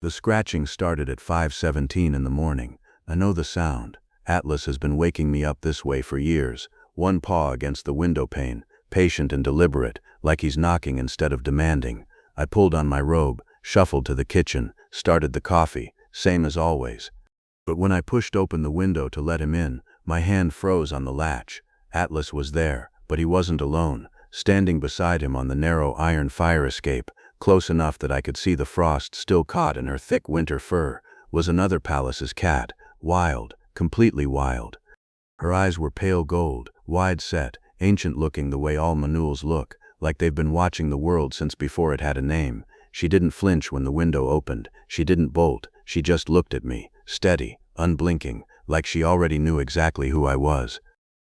The scratching started at 5:17 in the morning. I know the sound. Atlas has been waking me up this way for years, one paw against the window pane, patient and deliberate, like he's knocking instead of demanding. I pulled on my robe, shuffled to the kitchen, started the coffee, same as always. But when I pushed open the window to let him in, my hand froze on the latch. Atlas was there, but he wasn't alone. Standing beside him on the narrow iron fire escape, close enough that I could see the frost still caught in her thick winter fur, was another Pallas's cat, wild, completely wild. Her eyes were pale gold, wide-set, ancient-looking the way all Manuels look, like they've been watching the world since before it had a name. She didn't flinch when the window opened, she didn't bolt, she just looked at me, steady, unblinking, like she already knew exactly who I was.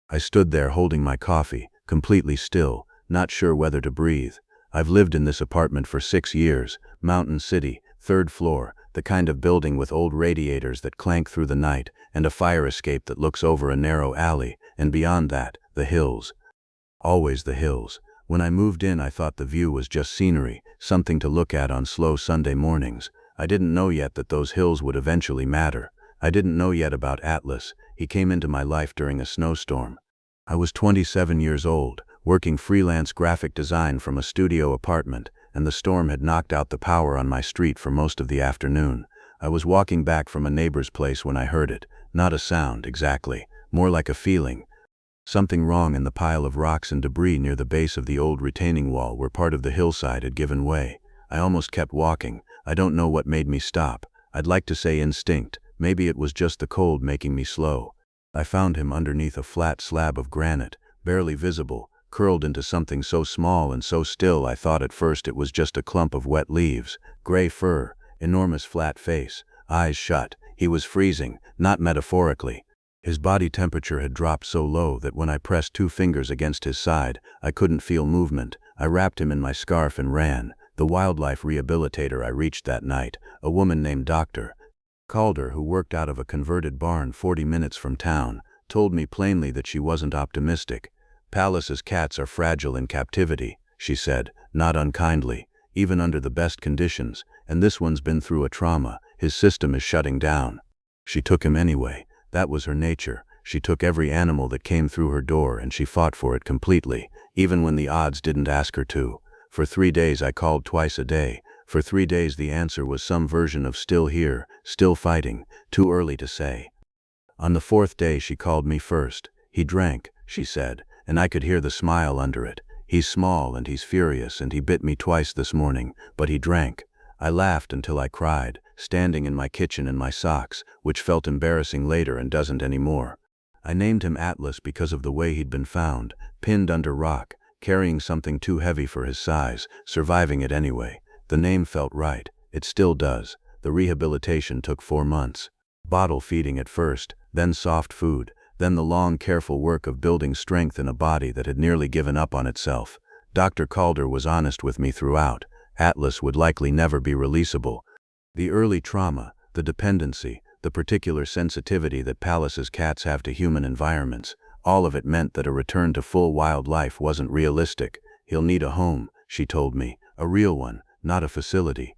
I stood there holding my coffee, completely still, not sure whether to breathe. I've lived in this apartment for 6 years, Mountain City, 3rd floor, the kind of building with old radiators that clank through the night, and a fire escape that looks over a narrow alley, and beyond that, the hills. Always the hills. When I moved in, I thought the view was just scenery, something to look at on slow Sunday mornings. I didn't know yet that those hills would eventually matter. I didn't know yet about Atlas. He came into my life during a snowstorm. I was 27 years old, working freelance graphic design from a studio apartment, and the storm had knocked out the power on my street for most of the afternoon. I was walking back from a neighbor's place when I heard it. Not a sound, exactly, more like a feeling. Something wrong in the pile of rocks and debris near the base of the old retaining wall where part of the hillside had given way. I almost kept walking. I don't know what made me stop. I'd like to say instinct. Maybe it was just the cold making me slow. I found him underneath a flat slab of granite, barely visible, curled into something so small and so still I thought at first it was just a clump of wet leaves. Gray fur, enormous flat face, eyes shut. He was freezing, not metaphorically. His body temperature had dropped so low that when I pressed 2 fingers against his side, I couldn't feel movement. I wrapped him in my scarf and ran. The wildlife rehabilitator I reached that night, a woman named Dr. Calder, who worked out of a converted barn 40 minutes from town, told me plainly that she wasn't optimistic. Pallas's cats are fragile in captivity, she said, not unkindly, even under the best conditions, and this one's been through a trauma. His system is shutting down. She took him anyway. That was her nature. She took every animal that came through her door and she fought for it completely, even when the odds didn't ask her to. For 3 days I called twice a day. For 3 days the answer was some version of still here, still fighting, too early to say. On the 4th day she called me first. He drank, she said, and I could hear the smile under it. He's small and he's furious and he bit me twice this morning, but he drank. I laughed until I cried, standing in my kitchen in my socks, which felt embarrassing later and doesn't anymore. I named him Atlas because of the way he'd been found, pinned under rock, carrying something too heavy for his size, surviving it anyway. The name felt right. It still does. The rehabilitation took 4 months. Bottle feeding at first, then soft food, then the long, careful work of building strength in a body that had nearly given up on itself. Dr. Calder was honest with me throughout. Atlas would likely never be releasable. The early trauma, the dependency, the particular sensitivity that Pallas's cats have to human environments, all of it meant that a return to full wild life wasn't realistic. He'll need a home, she told me, a real one, not a facility.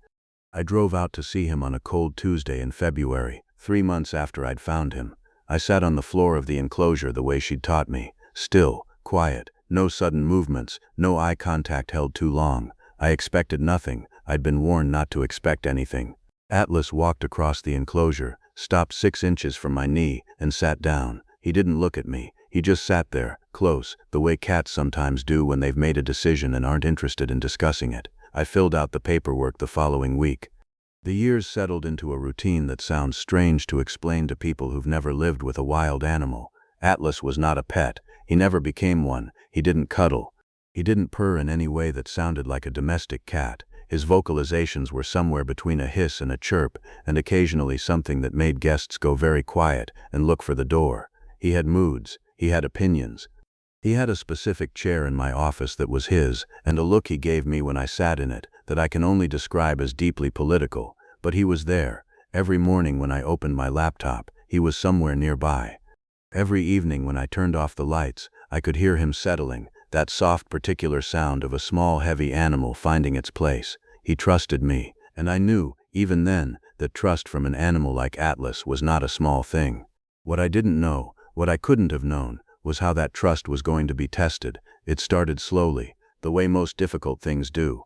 I drove out to see him on a cold Tuesday in February, 3 months after I'd found him. I sat on the floor of the enclosure the way she'd taught me, still, quiet, no sudden movements, no eye contact held too long. I expected nothing. I'd been warned not to expect anything. Atlas walked across the enclosure, stopped 6 inches from my knee, and sat down. He didn't look at me. He just sat there, close, the way cats sometimes do when they've made a decision and aren't interested in discussing it. I filled out the paperwork the following week. The years settled into a routine that sounds strange to explain to people who've never lived with a wild animal. Atlas was not a pet. He never became one. He didn't cuddle. He didn't purr in any way that sounded like a domestic cat. His vocalizations were somewhere between a hiss and a chirp, and occasionally something that made guests go very quiet and look for the door. He had moods. He had opinions. He had a specific chair in my office that was his, and a look he gave me when I sat in it that I can only describe as deeply political, but he was there. Every morning when I opened my laptop, he was somewhere nearby. Every evening when I turned off the lights, I could hear him settling, that soft particular sound of a small heavy animal finding its place. He trusted me, and I knew, even then, that trust from an animal like Atlas was not a small thing. What I didn't know, what I couldn't have known, was how that trust was going to be tested. It started slowly, the way most difficult things do.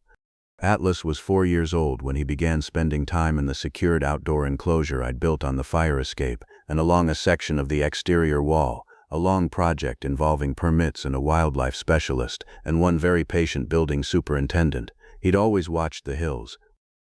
Atlas was 4 years old when he began spending time in the secured outdoor enclosure I'd built on the fire escape and along a section of the exterior wall, a long project involving permits and a wildlife specialist and one very patient building superintendent. He'd always watched the hills,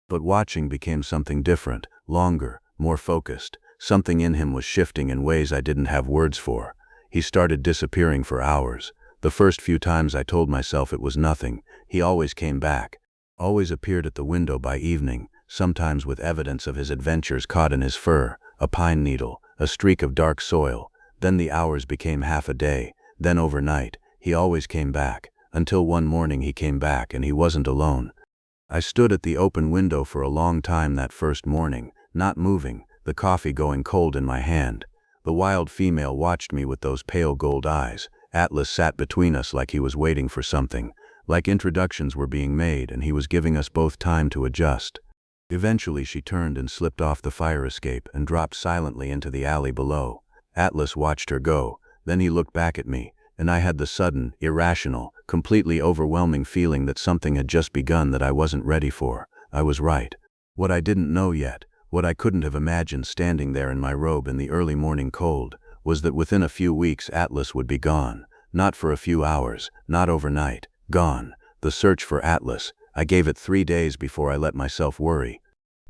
but watching became something different, longer, more focused. Something in him was shifting in ways I didn't have words for. He started disappearing for hours. The first few times I told myself it was nothing, he always came back. Always appeared at the window by evening, sometimes with evidence of his adventures caught in his fur, a pine needle, a streak of dark soil. Then the hours became half a day, then overnight. He always came back, until one morning he came back and he wasn't alone. I stood at the open window for a long time that first morning, not moving, the coffee going cold in my hand. The wild female watched me with those pale gold eyes. Atlas sat between us like he was waiting for something. Like introductions were being made and he was giving us both time to adjust. Eventually she turned and slipped off the fire escape and dropped silently into the alley below. Atlas watched her go, then he looked back at me, and I had the sudden, irrational, completely overwhelming feeling that something had just begun that I wasn't ready for. I was right. What I didn't know yet, what I couldn't have imagined standing there in my robe in the early morning cold, was that within a few weeks Atlas would be gone. Not for a few hours, not overnight. Gone. The search for Atlas. I gave it 3 days before I let myself worry.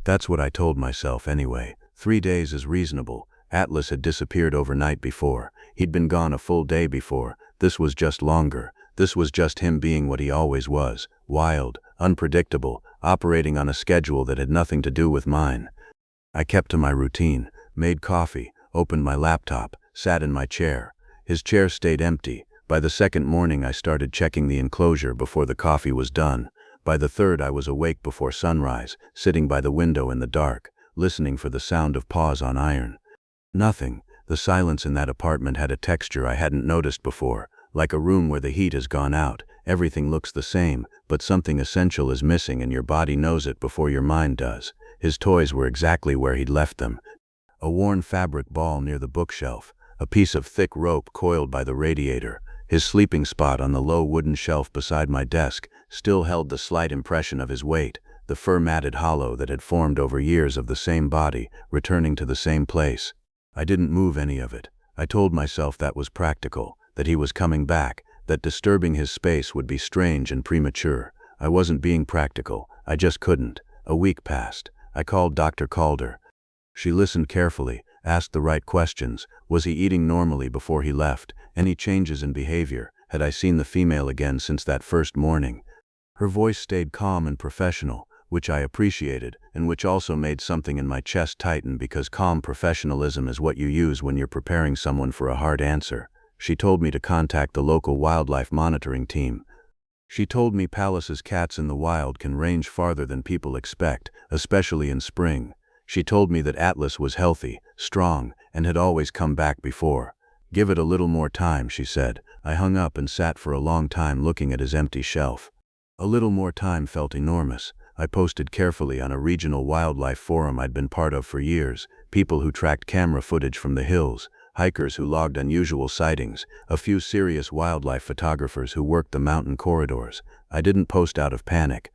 That's what I told myself anyway. 3 days is reasonable. Atlas had disappeared overnight before. He'd been gone a full day before. This was just longer. This was just him being what he always was. Wild, unpredictable, operating on a schedule that had nothing to do with mine. I kept to my routine, made coffee, opened my laptop, sat in my chair. His chair stayed empty. By the second morning I started checking the enclosure before the coffee was done. By the third I was awake before sunrise, sitting by the window in the dark, listening for the sound of paws on iron. Nothing. The silence in that apartment had a texture I hadn't noticed before, like a room where the heat has gone out. Everything looks the same, but something essential is missing and your body knows it before your mind does. His toys were exactly where he'd left them. A worn fabric ball near the bookshelf, a piece of thick rope coiled by the radiator. His sleeping spot on the low wooden shelf beside my desk still held the slight impression of his weight, the fur-matted hollow that had formed over years of the same body, returning to the same place. I didn't move any of it. I told myself that was practical, that he was coming back, that disturbing his space would be strange and premature. I wasn't being practical. I just couldn't. A week passed. I called Dr. Calder. She listened carefully, asked the right questions. Was he eating normally before he left? Any changes in behavior? Had I seen the female again since that first morning? Her voice stayed calm and professional, which I appreciated, and which also made something in my chest tighten because calm professionalism is what you use when you're preparing someone for a hard answer. She told me to contact the local wildlife monitoring team. She told me Pallas's cats in the wild can range farther than people expect, especially in spring. She told me that Atlas was healthy, strong, and had always come back before. Give it a little more time, she said. I hung up and sat for a long time looking at his empty shelf. A little more time felt enormous. I posted carefully on a regional wildlife forum I'd been part of for years, people who tracked camera footage from the hills, hikers who logged unusual sightings, a few serious wildlife photographers who worked the mountain corridors. I didn't post out of panic.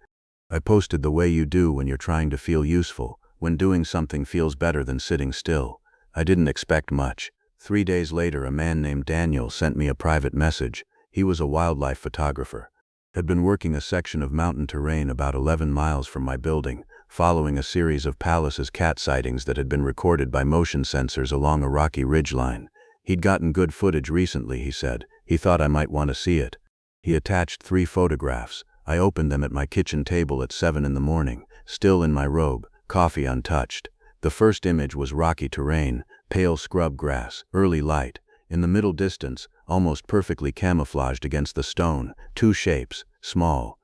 I posted the way you do when you're trying to feel useful, when doing something feels better than sitting still. I didn't expect much. 3 days later, a man named Daniel sent me a private message. He was a wildlife photographer. Had been working a section of mountain terrain about 11 miles from my building, following a series of Pallas's cat sightings that had been recorded by motion sensors along a rocky ridgeline. He'd gotten good footage recently, he said. He thought I might want to see it. He attached 3 photographs. I opened them at my kitchen table at 7 in the morning, still in my robe, coffee untouched. The first image was rocky terrain, pale scrub grass, early light. In the middle distance, almost perfectly camouflaged against the stone, 2 shapes, small,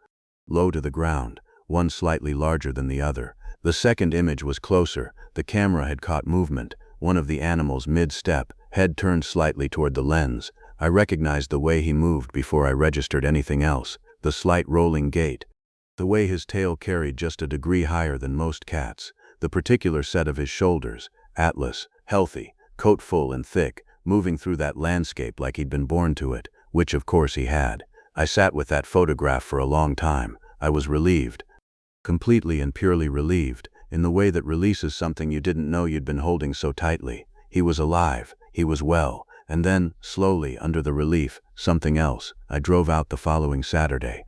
low to the ground, one slightly larger than the other. The second image was closer. The camera had caught movement, one of the animals mid-step, head turned slightly toward the lens. I recognized the way he moved before I registered anything else, the slight rolling gait, the way his tail carried just a degree higher than most cats, the particular set of his shoulders, Atlas, healthy, coat full and thick, moving through that landscape like he'd been born to it, which of course he had. I sat with that photograph for a long time. I was relieved. Completely and purely relieved, in the way that releases something you didn't know you'd been holding so tightly. He was alive, he was well, and then, slowly, under the relief, something else. I drove out the following Saturday.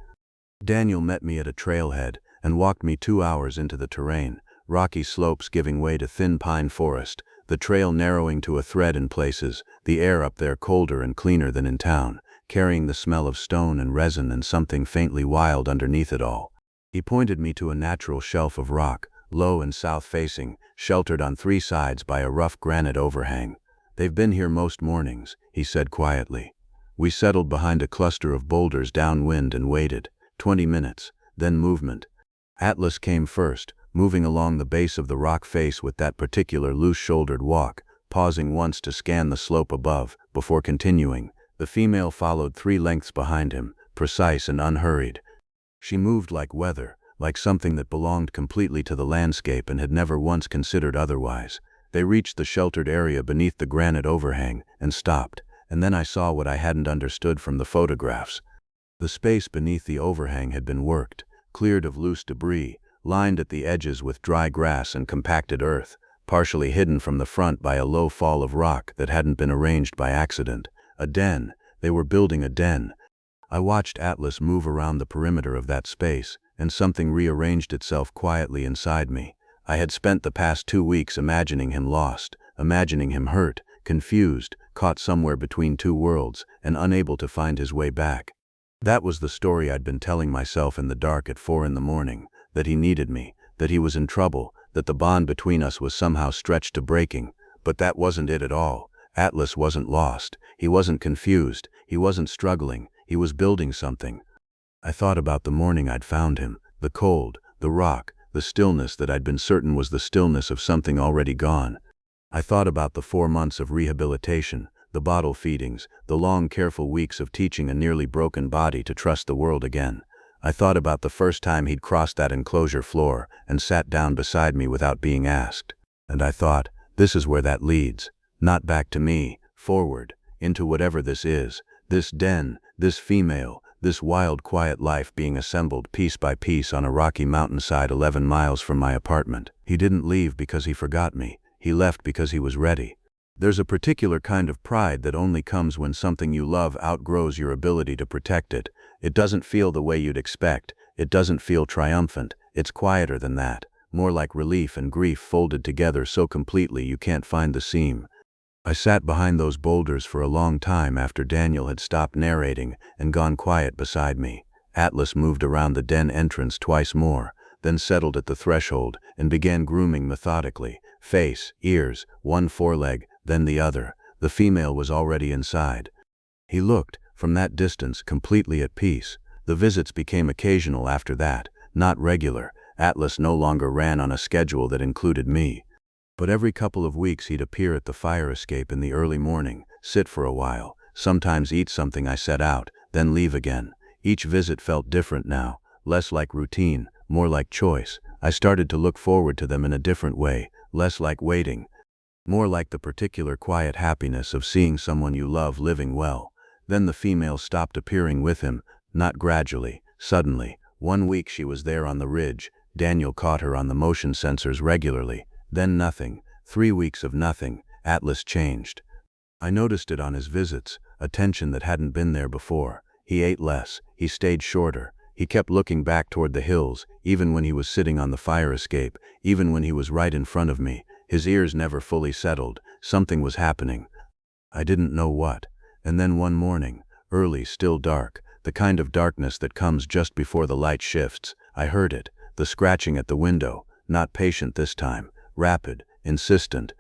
Daniel met me at a trailhead and walked me 2 hours into the terrain, rocky slopes giving way to thin pine forest, the trail narrowing to a thread in places, the air up there colder and cleaner than in town, carrying the smell of stone and resin and something faintly wild underneath it all. He pointed me to a natural shelf of rock, low and south-facing, sheltered on 3 sides by a rough granite overhang. "They've been here most mornings," he said quietly. We settled behind a cluster of boulders downwind and waited. 20 minutes, then movement. Atlas came first, moving along the base of the rock face with that particular loose-shouldered walk, pausing once to scan the slope above, before continuing. The female followed 3 lengths behind him, precise and unhurried. She moved like weather, like something that belonged completely to the landscape and had never once considered otherwise. They reached the sheltered area beneath the granite overhang and stopped, and then I saw what I hadn't understood from the photographs. The space beneath the overhang had been worked, cleared of loose debris, lined at the edges with dry grass and compacted earth, partially hidden from the front by a low fall of rock that hadn't been arranged by accident. A den. They were building a den. I watched Atlas move around the perimeter of that space, and something rearranged itself quietly inside me. I had spent the past 2 weeks imagining him lost, imagining him hurt, confused, caught somewhere between 2 worlds, and unable to find his way back. That was the story I'd been telling myself in the dark at 4 in the morning, that he needed me, that he was in trouble, that the bond between us was somehow stretched to breaking. But that wasn't it at all. Atlas wasn't lost, he wasn't confused, he wasn't struggling, he was building something. I thought about the morning I'd found him, the cold, the rock, the stillness that I'd been certain was the stillness of something already gone. I thought about the 4 months of rehabilitation, the bottle feedings, the long careful weeks of teaching a nearly broken body to trust the world again. I thought about the first time he'd crossed that enclosure floor and sat down beside me without being asked. And I thought, this is where that leads. Not back to me, forward, into whatever this is, this den, this female, this wild quiet life being assembled piece by piece on a rocky mountainside 11 miles from my apartment. He didn't leave because he forgot me, he left because he was ready. There's a particular kind of pride that only comes when something you love outgrows your ability to protect it. It doesn't feel the way you'd expect, it doesn't feel triumphant, it's quieter than that, more like relief and grief folded together so completely you can't find the seam. I sat behind those boulders for a long time after Daniel had stopped narrating and gone quiet beside me. Atlas moved around the den entrance twice more, then settled at the threshold and began grooming methodically, face, ears, one foreleg, then the other. The female was already inside. He looked, from that distance, completely at peace. The visits became occasional after that, not regular. Atlas no longer ran on a schedule that included me. But every couple of weeks he'd appear at the fire escape in the early morning, sit for a while, sometimes eat something I set out, then leave again. Each visit felt different now, less like routine, more like choice. I started to look forward to them in a different way, less like waiting, more like the particular quiet happiness of seeing someone you love living well. Then the female stopped appearing with him, not gradually, suddenly. 1 week she was there on the ridge. Daniel caught her on the motion sensors regularly. Then nothing. 3 weeks of nothing. Atlas changed. I noticed it on his visits, a tension that hadn't been there before. He ate less, he stayed shorter, he kept looking back toward the hills, even when he was sitting on the fire escape, even when he was right in front of me. His ears never fully settled. Something was happening. I didn't know what. And then one morning, early, still dark, the kind of darkness that comes just before the light shifts, I heard it, the scratching at the window, not patient this time. Rapid, insistent.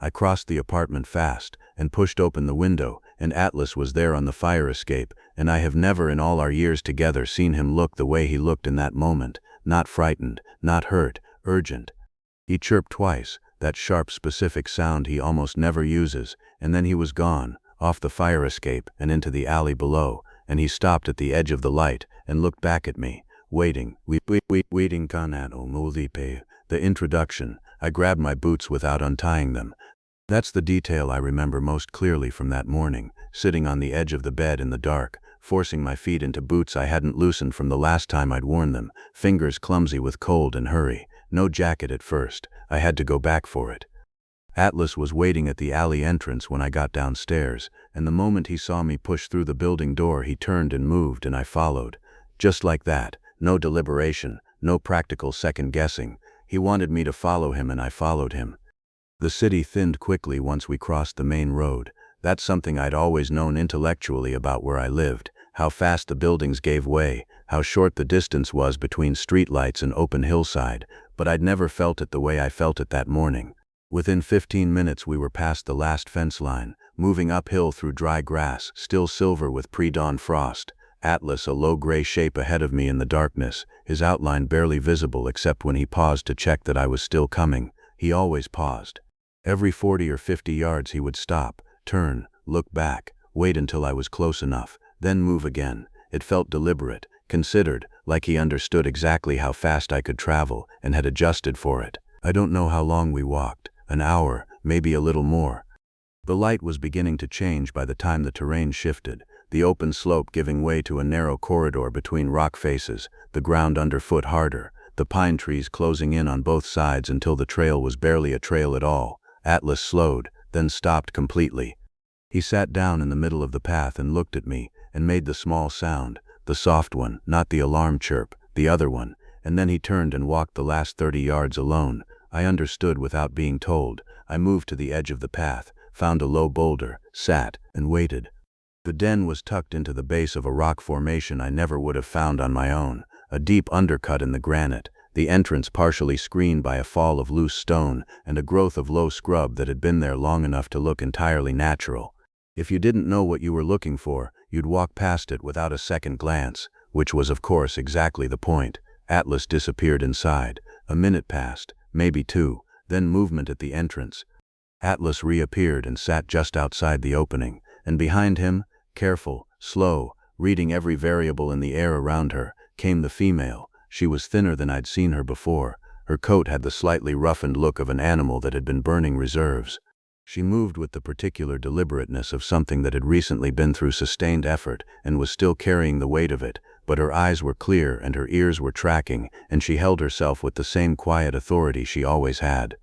I crossed the apartment fast and pushed open the window, and Atlas was there on the fire escape, and I have never in all our years together seen him look the way he looked in that moment, not frightened, not hurt, urgent. He chirped twice, that sharp specific sound he almost never uses, and then he was gone, off the fire escape and into the alley below, and he stopped at the edge of the light and looked back at me, waiting, waiting. the introduction. I grabbed my boots without untying them. That's the detail I remember most clearly from that morning, sitting on the edge of the bed in the dark, forcing my feet into boots I hadn't loosened from the last time I'd worn them, fingers clumsy with cold and hurry. No jacket at first. I had to go back for it. Atlas was waiting at the alley entrance when I got downstairs, and the moment he saw me push through the building door, he turned and moved, and I followed. Just like that. No deliberation, no practical second-guessing. He wanted me to follow him, and I followed him. The city thinned quickly once we crossed the main road. That's something I'd always known intellectually about where I lived, how fast the buildings gave way, how short the distance was between streetlights and open hillside, but I'd never felt it the way I felt it that morning. Within 15 minutes we were past the last fence line, moving uphill through dry grass, still silver with pre-dawn frost. Atlas, a low gray shape ahead of me in the darkness, his outline barely visible except when he paused to check that I was still coming. He always paused. Every 40 or 50 yards he would stop, turn, look back, wait until I was close enough, then move again. It felt deliberate, considered, like he understood exactly how fast I could travel and had adjusted for it. I don't know how long we walked. An hour, maybe a little more. The light was beginning to change by the time the terrain shifted, the open slope giving way to a narrow corridor between rock faces, the ground underfoot harder, the pine trees closing in on both sides until the trail was barely a trail at all. Atlas slowed, then stopped completely. He sat down in the middle of the path and looked at me, and made the small sound, the soft one, not the alarm chirp, the other one, and then he turned and walked the last 30 yards alone. I understood without being told. I moved to the edge of the path, found a low boulder, sat, and waited. The den was tucked into the base of a rock formation I never would have found on my own, a deep undercut in the granite, the entrance partially screened by a fall of loose stone and a growth of low scrub that had been there long enough to look entirely natural. If you didn't know what you were looking for, you'd walk past it without a second glance, which was of course exactly the point. Atlas disappeared inside. A minute passed. Maybe 2, then movement at the entrance. Atlas reappeared and sat just outside the opening, and behind him, careful, slow, reading every variable in the air around her, came the female. She was thinner than I'd seen her before. Her coat had the slightly roughened look of an animal that had been burning reserves. She moved with the particular deliberateness of something that had recently been through sustained effort and was still carrying the weight of it, but her eyes were clear and her ears were tracking, and she held herself with the same quiet authority she always had.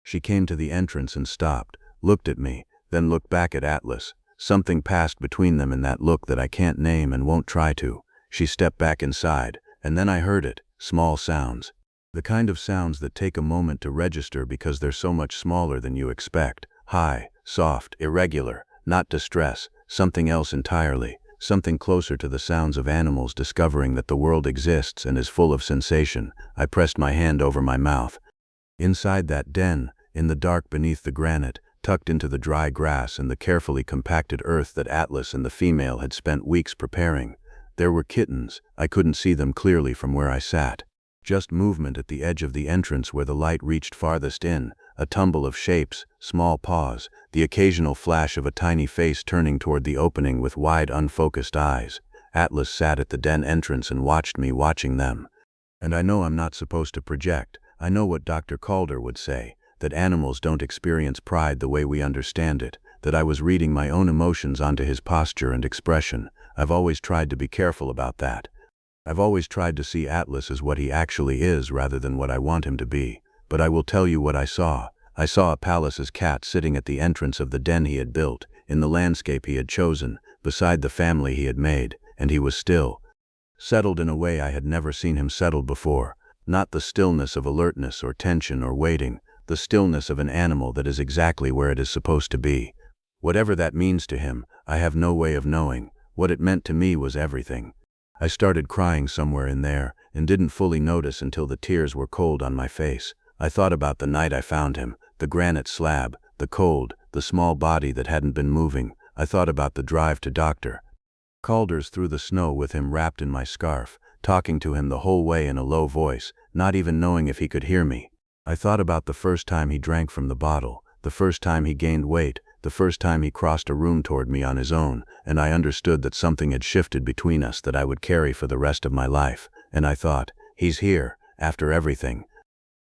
She came to the entrance and stopped, looked at me, then looked back at Atlas. Something passed between them in that look that I can't name and won't try to. She stepped back inside, and then I heard it, small sounds. The kind of sounds that take a moment to register because they're so much smaller than you expect. High, soft, irregular, not distress, something else entirely, something closer to the sounds of animals discovering that the world exists and is full of sensation. I pressed my hand over my mouth. Inside that den, in the dark beneath the granite, tucked into the dry grass and the carefully compacted earth that Atlas and the female had spent weeks preparing, there were kittens. I couldn't see them clearly from where I sat. Just movement at the edge of the entrance where the light reached farthest in, a tumble of shapes, small paws, the occasional flash of a tiny face turning toward the opening with wide, unfocused eyes. Atlas sat at the den entrance and watched me watching them. And I know I'm not supposed to project. I know what Dr. Calder would say, that animals don't experience pride the way we understand it, that I was reading my own emotions onto his posture and expression. I've always tried to be careful about that. I've always tried to see Atlas as what he actually is rather than what I want him to be. But I will tell you what I saw. I saw a Pallas's cat sitting at the entrance of the den he had built, in the landscape he had chosen, beside the family he had made, and he was still. Settled in a way I had never seen him settled before. Not the stillness of alertness or tension or waiting, the stillness of an animal that is exactly where it is supposed to be. Whatever that means to him, I have no way of knowing. What it meant to me was everything. I started crying somewhere in there, and didn't fully notice until the tears were cold on my face. I thought about the night I found him, the granite slab, the cold, the small body that hadn't been moving. I thought about the drive to Dr. Calder's through the snow with him wrapped in my scarf, talking to him the whole way in a low voice, not even knowing if he could hear me. I thought about the first time he drank from the bottle, the first time he gained weight, the first time he crossed a room toward me on his own, and I understood that something had shifted between us that I would carry for the rest of my life. And I thought, he's here, after everything.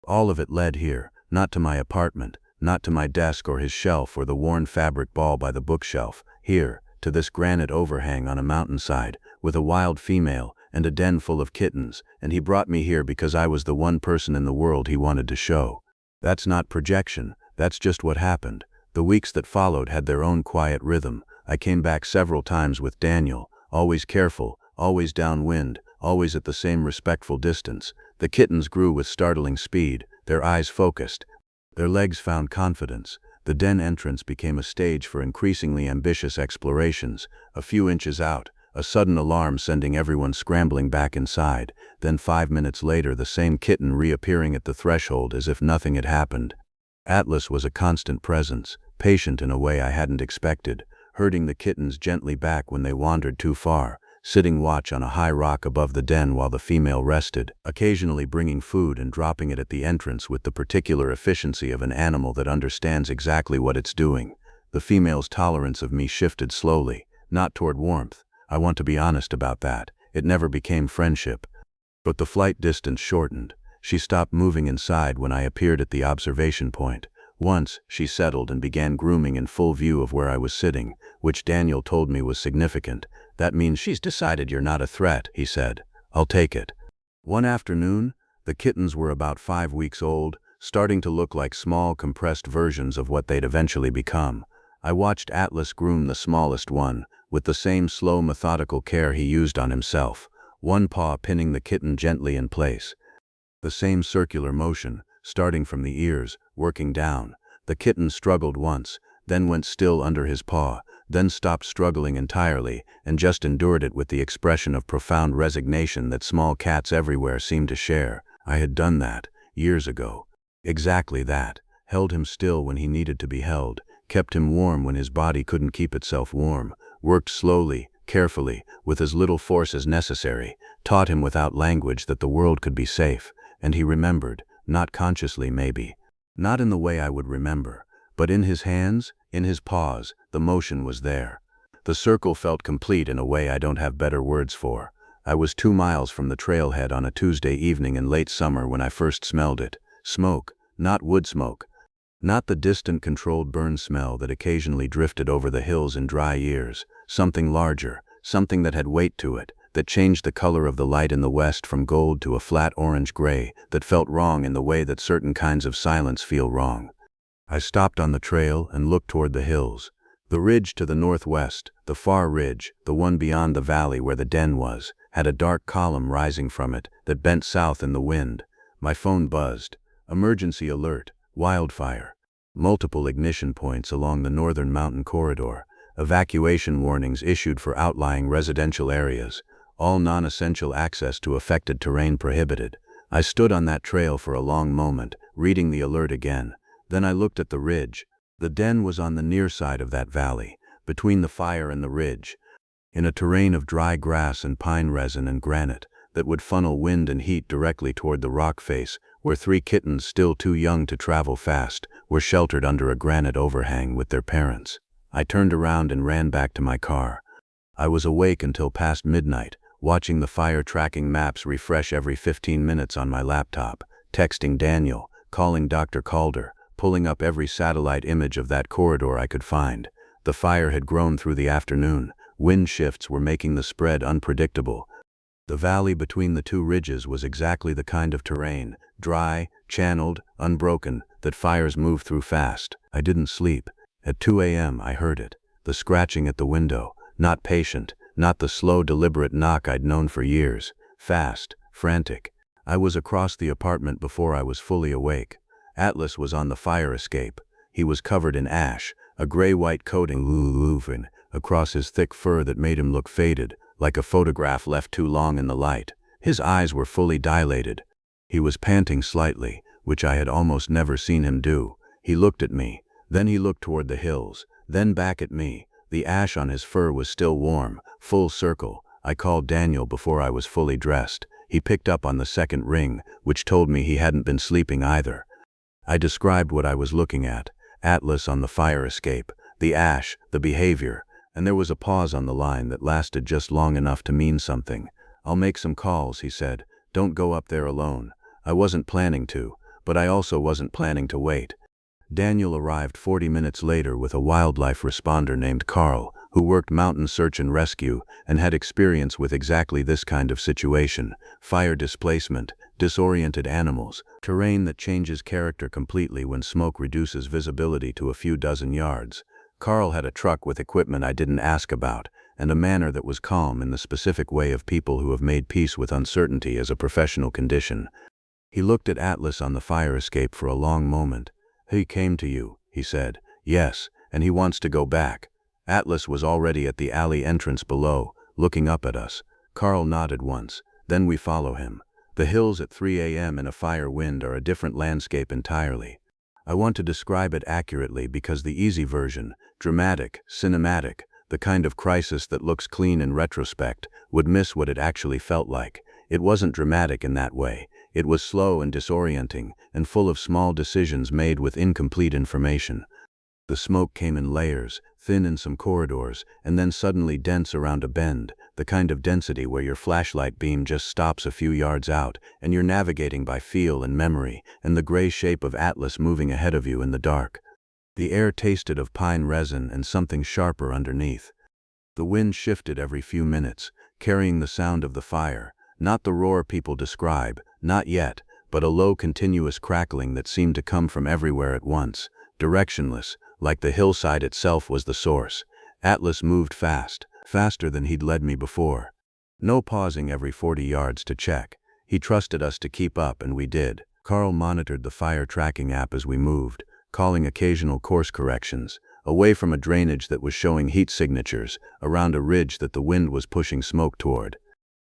All of it led here, not to my apartment, not to my desk or his shelf or the worn fabric ball by the bookshelf, here, to this granite overhang on a mountainside, with a wild female and a den full of kittens, and he brought me here because I was the one person in the world he wanted to show. That's not projection, that's just what happened. The weeks that followed had their own quiet rhythm. I came back several times with Daniel, always careful, always downwind, always at the same respectful distance. The kittens grew with startling speed, their eyes focused, their legs found confidence. The den entrance became a stage for increasingly ambitious explorations. A few inches out, a sudden alarm sending everyone scrambling back inside. Then 5 minutes later, the same kitten reappearing at the threshold as if nothing had happened. Atlas was a constant presence, patient in a way I hadn't expected, herding the kittens gently back when they wandered too far, sitting watch on a high rock above the den while the female rested, occasionally bringing food and dropping it at the entrance with the particular efficiency of an animal that understands exactly what it's doing. The female's tolerance of me shifted slowly, not toward warmth. I want to be honest about that. It never became friendship. But the flight distance shortened. She stopped moving inside when I appeared at the observation point. Once, she settled and began grooming in full view of where I was sitting, which Daniel told me was significant. That means she's decided you're not a threat, he said. I'll take it. One afternoon, the kittens were about 5 weeks old, starting to look like small compressed versions of what they'd eventually become. I watched Atlas groom the smallest one, with the same slow, methodical care he used on himself, one paw pinning the kitten gently in place. The same circular motion, starting from the ears, working down. The kitten struggled once, then went still under his paw, then stopped struggling entirely, and just endured it with the expression of profound resignation that small cats everywhere seem to share. I had done that, years ago. Exactly that. Held him still when he needed to be held, kept him warm when his body couldn't keep itself warm, worked slowly, carefully, with as little force as necessary, taught him without language that the world could be safe, and he remembered, not consciously maybe. Not in the way I would remember, but in his hands, in his paws, the motion was there. The circle felt complete in a way I don't have better words for. I was 2 miles from the trailhead on a Tuesday evening in late summer when I first smelled it. Smoke, not wood smoke. Not the distant controlled burn smell that occasionally drifted over the hills in dry years. Something larger, something that had weight to it, that changed the color of the light in the west from gold to a flat orange-gray, that felt wrong in the way that certain kinds of silence feel wrong. I stopped on the trail and looked toward the hills. The ridge to the northwest, the far ridge, the one beyond the valley where the den was, had a dark column rising from it that bent south in the wind. My phone buzzed. Emergency alert, wildfire. Multiple ignition points along the northern mountain corridor. Evacuation warnings issued for outlying residential areas. All non-essential access to affected terrain prohibited. I stood on that trail for a long moment, reading the alert again. Then I looked at the ridge. The den was on the near side of that valley, between the fire and the ridge, in a terrain of dry grass and pine resin and granite that would funnel wind and heat directly toward the rock face, where 3 kittens still too young to travel fast were sheltered under a granite overhang with their parents. I turned around and ran back to my car. I was awake until past midnight, watching the fire tracking maps refresh every 15 minutes on my laptop, texting Daniel, calling Dr. Calder, pulling up every satellite image of that corridor I could find. The fire had grown through the afternoon. Wind shifts were making the spread unpredictable. The valley between the 2 ridges was exactly the kind of terrain, dry, channeled, unbroken, that fires move through fast. I didn't sleep. At 2 a.m. I heard it, the scratching at the window, not patient, not the slow, deliberate knock I'd known for years. Fast, frantic. I was across the apartment before I was fully awake. Atlas was on the fire escape. He was covered in ash, a gray-white coating woven across his thick fur that made him look faded, like a photograph left too long in the light. His eyes were fully dilated. He was panting slightly, which I had almost never seen him do. He looked at me, then he looked toward the hills, then back at me. The ash on his fur was still warm, full circle. I called Daniel before I was fully dressed. He picked up on the second ring, which told me he hadn't been sleeping either. I described what I was looking at. Atlas on the fire escape, the ash, the behavior, and there was a pause on the line that lasted just long enough to mean something. I'll make some calls, he said. Don't go up there alone. I wasn't planning to, but I also wasn't planning to wait. Daniel arrived 40 minutes later with a wildlife responder named Carl, who worked mountain search and rescue and had experience with exactly this kind of situation: fire displacement, disoriented animals, terrain that changes character completely when smoke reduces visibility to a few dozen yards. Carl had a truck with equipment I didn't ask about, and a manner that was calm in the specific way of people who have made peace with uncertainty as a professional condition. He looked at Atlas on the fire escape for a long moment. "He came to you," he said. "Yes, and he wants to go back." Atlas was already at the alley entrance below, looking up at us. Carl nodded once. "Then we follow him." The hills at 3 a.m. in a fire wind are a different landscape entirely. I want to describe it accurately because the easy version, dramatic, cinematic, the kind of crisis that looks clean in retrospect, would miss what it actually felt like. It wasn't dramatic in that way. It was slow and disorienting, and full of small decisions made with incomplete information. The smoke came in layers, thin in some corridors, and then suddenly dense around a bend, the kind of density where your flashlight beam just stops a few yards out, and you're navigating by feel and memory, and the gray shape of Atlas moving ahead of you in the dark. The air tasted of pine resin and something sharper underneath. The wind shifted every few minutes, carrying the sound of the fire, not the roar people describe, not yet, but a low continuous crackling that seemed to come from everywhere at once, directionless, like the hillside itself was the source. Atlas moved fast, faster than he'd led me before. No pausing every 40 yards to check. He trusted us to keep up, and we did. Carl monitored the fire tracking app as we moved, calling occasional course corrections, away from a drainage that was showing heat signatures, around a ridge that the wind was pushing smoke toward.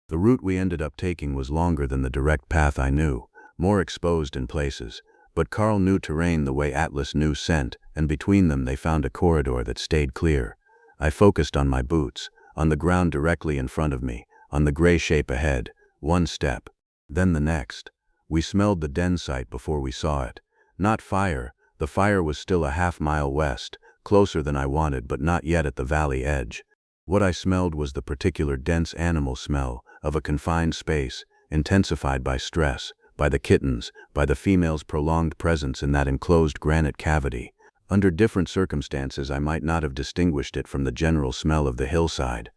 The route we ended up taking was longer than the direct path I knew, more exposed in places, but Carl knew terrain the way Atlas knew scent, and between them they found a corridor that stayed clear. I focused on my boots, on the ground directly in front of me, on the gray shape ahead. One step, then the next. We smelled the den site before we saw it. Not fire. The fire was still a half-mile west, closer than I wanted but not yet at the valley edge. What I smelled was the particular dense animal smell of a confined space, intensified by stress, by the kittens, by the female's prolonged presence in that enclosed granite cavity. Under different circumstances I might not have distinguished it from the general smell of the hillside.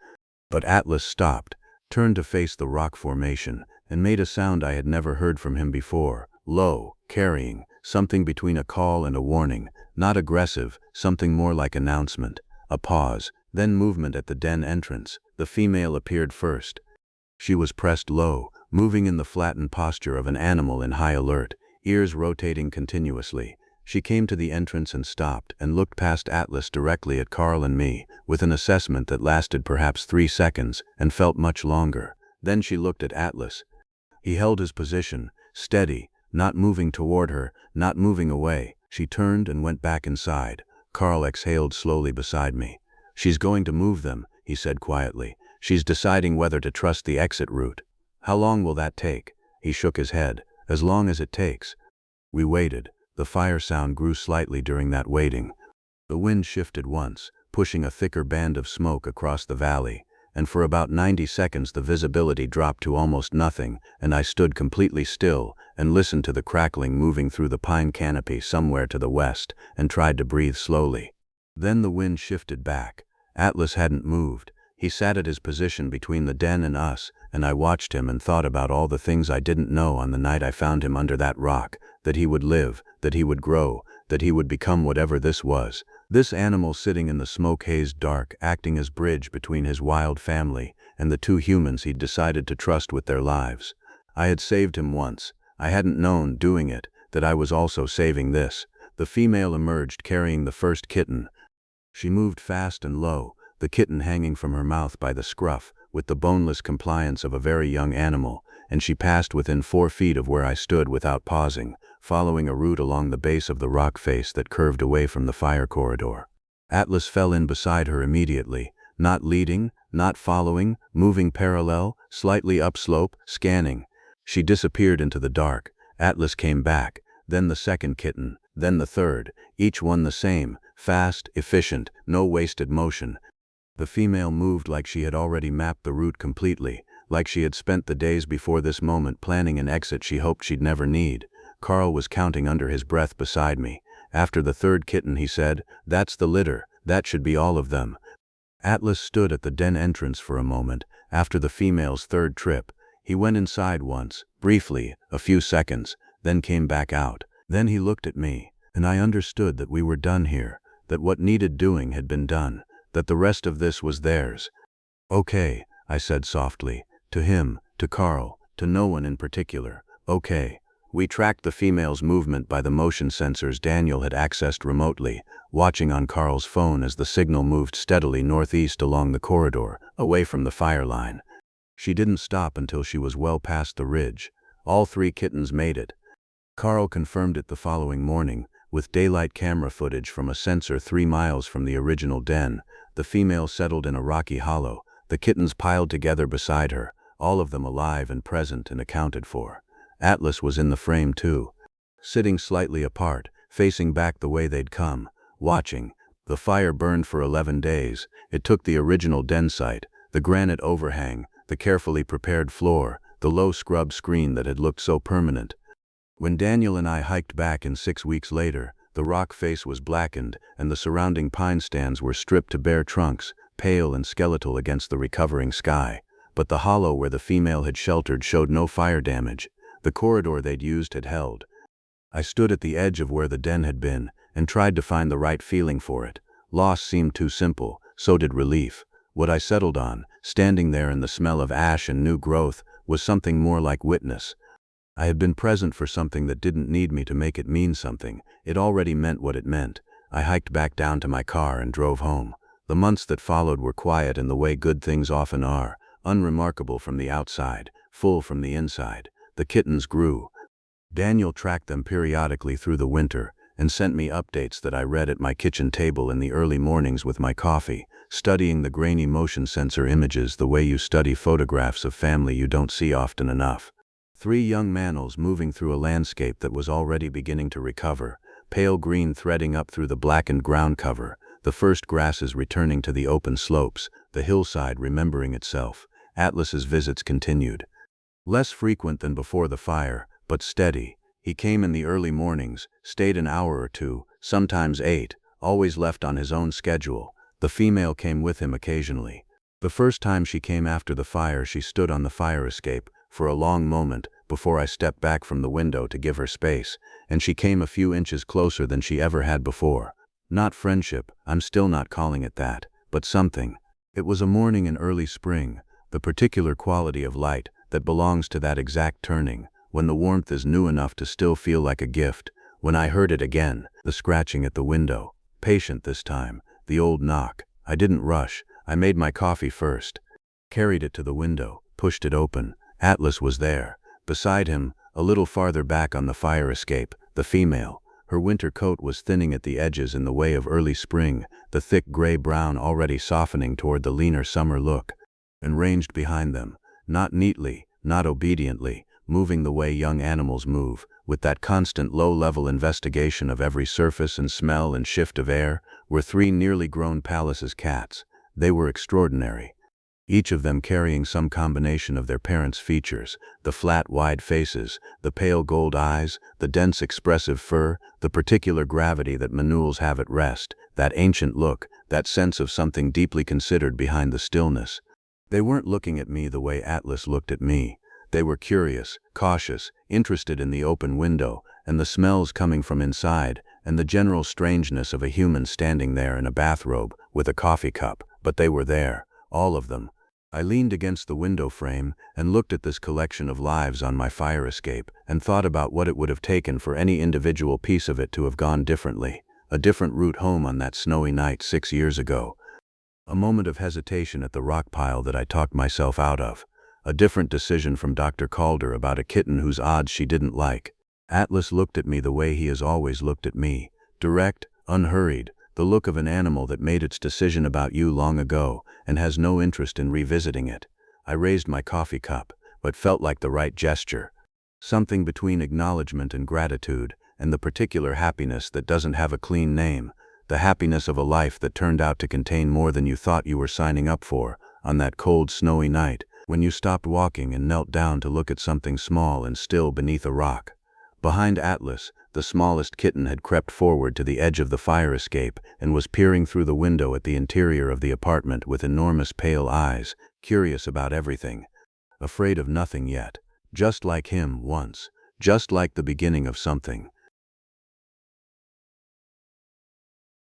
But Atlas stopped, turned to face the rock formation, and made a sound I had never heard from him before, low, carrying, something between a call and a warning, not aggressive, something more like announcement. A pause, then movement at the den entrance. The female appeared first. She was pressed low, moving in the flattened posture of an animal in high alert, ears rotating continuously. She came to the entrance and stopped, and looked past Atlas directly at Carl and me, with an assessment that lasted perhaps 3 seconds, and felt much longer. Then she looked at Atlas. He held his position, steady, not moving toward her, not moving away. She turned and went back inside. Carl exhaled slowly beside me. "She's going to move them," he said quietly. "She's deciding whether to trust the exit route." "How long will that take?" He shook his head. "As long as it takes." We waited. The fire sound grew slightly during that waiting. The wind shifted once, pushing a thicker band of smoke across the valley, and for about 90 seconds the visibility dropped to almost nothing, and I stood completely still and listened to the crackling moving through the pine canopy somewhere to the west, and tried to breathe slowly. Then the wind shifted back. Atlas hadn't moved. He sat at his position between the den and us, and I watched him and thought about all the things I didn't know on the night I found him under that rock, that he would live, that he would grow, that he would become whatever this was. This animal sitting in the smoke-hazed dark, acting as bridge between his wild family and the 2 humans he'd decided to trust with their lives. I had saved him once. I hadn't known, doing it, that I was also saving this. The female emerged carrying the first kitten. She moved fast and low, the kitten hanging from her mouth by the scruff, with the boneless compliance of a very young animal, and she passed within 4 feet of where I stood without pausing, following a route along the base of the rock face that curved away from the fire corridor. Atlas fell in beside her immediately, not leading, not following, moving parallel, slightly upslope, scanning. She disappeared into the dark. Atlas came back, then the second kitten, then the third, each one the same, fast, efficient, no wasted motion. The female moved like she had already mapped the route completely, like she had spent the days before this moment planning an exit she hoped she'd never need. Carl was counting under his breath beside me. After the third kitten, he said, "That's the litter. That should be all of them." Atlas stood at the den entrance for a moment. After the female's third trip, he went inside once, briefly, a few seconds, then came back out. Then he looked at me, and I understood that we were done here, that what needed doing had been done, that the rest of this was theirs. "Okay," I said softly, to him, to Carl, to no one in particular. "Okay." We tracked the female's movement by the motion sensors Daniel had accessed remotely, watching on Carl's phone as the signal moved steadily northeast along the corridor, away from the fire line. She didn't stop until she was well past the ridge. All 3 kittens made it. Carl confirmed it the following morning, with daylight camera footage from a sensor 3 miles from the original den. The female settled in a rocky hollow, the kittens piled together beside her, all of them alive and present and accounted for. Atlas was in the frame too, sitting slightly apart, facing back the way they'd come, watching. The fire burned for 11 days. It took the original den site, the granite overhang, the carefully prepared floor, the low scrub screen that had looked so permanent. When Daniel and I hiked back in 6 weeks later, the rock face was blackened and the surrounding pine stands were stripped to bare trunks, pale and skeletal against the recovering sky. But the hollow where the female had sheltered showed no fire damage. The corridor they'd used had held. I stood at the edge of where the den had been and tried to find the right feeling for it. Loss seemed too simple, so did relief. What I settled on, standing there in the smell of ash and new growth, was something more like witness. I had been present for something that didn't need me to make it mean something. It already meant what it meant. I hiked back down to my car and drove home. The months that followed were quiet in the way good things often are, unremarkable from the outside, full from the inside. The kittens grew. Daniel tracked them periodically through the winter and sent me updates that I read at my kitchen table in the early mornings with my coffee, studying the grainy motion sensor images the way you study photographs of family you don't see often enough. 3 young mannels moving through a landscape that was already beginning to recover, pale green threading up through the blackened ground cover, the first grasses returning to the open slopes, the hillside remembering itself. Atlas's visits continued. Less frequent than before the fire, but steady. He came in the early mornings, stayed an hour or 2, sometimes 8, always left on his own schedule. The female came with him occasionally. The first time she came after the fire, she stood on the fire escape for a long moment before I stepped back from the window to give her space, and she came a few inches closer than she ever had before. Not friendship, I'm still not calling it that, but something. It was a morning in early spring, the particular quality of light that belongs to that exact turning, when the warmth is new enough to still feel like a gift. When I heard it again, the scratching at the window, patient this time, the old knock. I didn't rush. I made my coffee first, carried it to the window, pushed it open. Atlas was there. Beside him, a little farther back on the fire escape, the female. Her winter coat was thinning at the edges in the way of early spring, the thick gray-brown already softening toward the leaner summer look. And ranged behind them, not neatly, not obediently, moving the way young animals move, with that constant low-level investigation of every surface and smell and shift of air, were 3 nearly grown Pallas's cats. They were extraordinary, each of them carrying some combination of their parents' features, the flat, wide faces, the pale gold eyes, the dense, expressive fur, the particular gravity that Manuels have at rest, that ancient look, that sense of something deeply considered behind the stillness. They weren't looking at me the way Atlas looked at me. They were curious, cautious, interested in the open window, and the smells coming from inside, and the general strangeness of a human standing there in a bathrobe, with a coffee cup. But they were there, all of them. I leaned against the window frame and looked at this collection of lives on my fire escape and thought about what it would have taken for any individual piece of it to have gone differently, a different route home on that snowy night 6 years ago. A moment of hesitation at the rock pile that I talked myself out of. A different decision from Dr. Calder about a kitten whose odds she didn't like. Atlas looked at me the way he has always looked at me, direct, unhurried, the look of an animal that made its decision about you long ago and has no interest in revisiting it. I raised my coffee cup, but felt like the right gesture. Something between acknowledgement and gratitude, and the particular happiness that doesn't have a clean name, the happiness of a life that turned out to contain more than you thought you were signing up for, on that cold, snowy night, when you stopped walking and knelt down to look at something small and still beneath a rock. Behind Atlas, the smallest kitten had crept forward to the edge of the fire escape and was peering through the window at the interior of the apartment with enormous pale eyes, curious about everything, afraid of nothing yet. Just like him once, just like the beginning of something.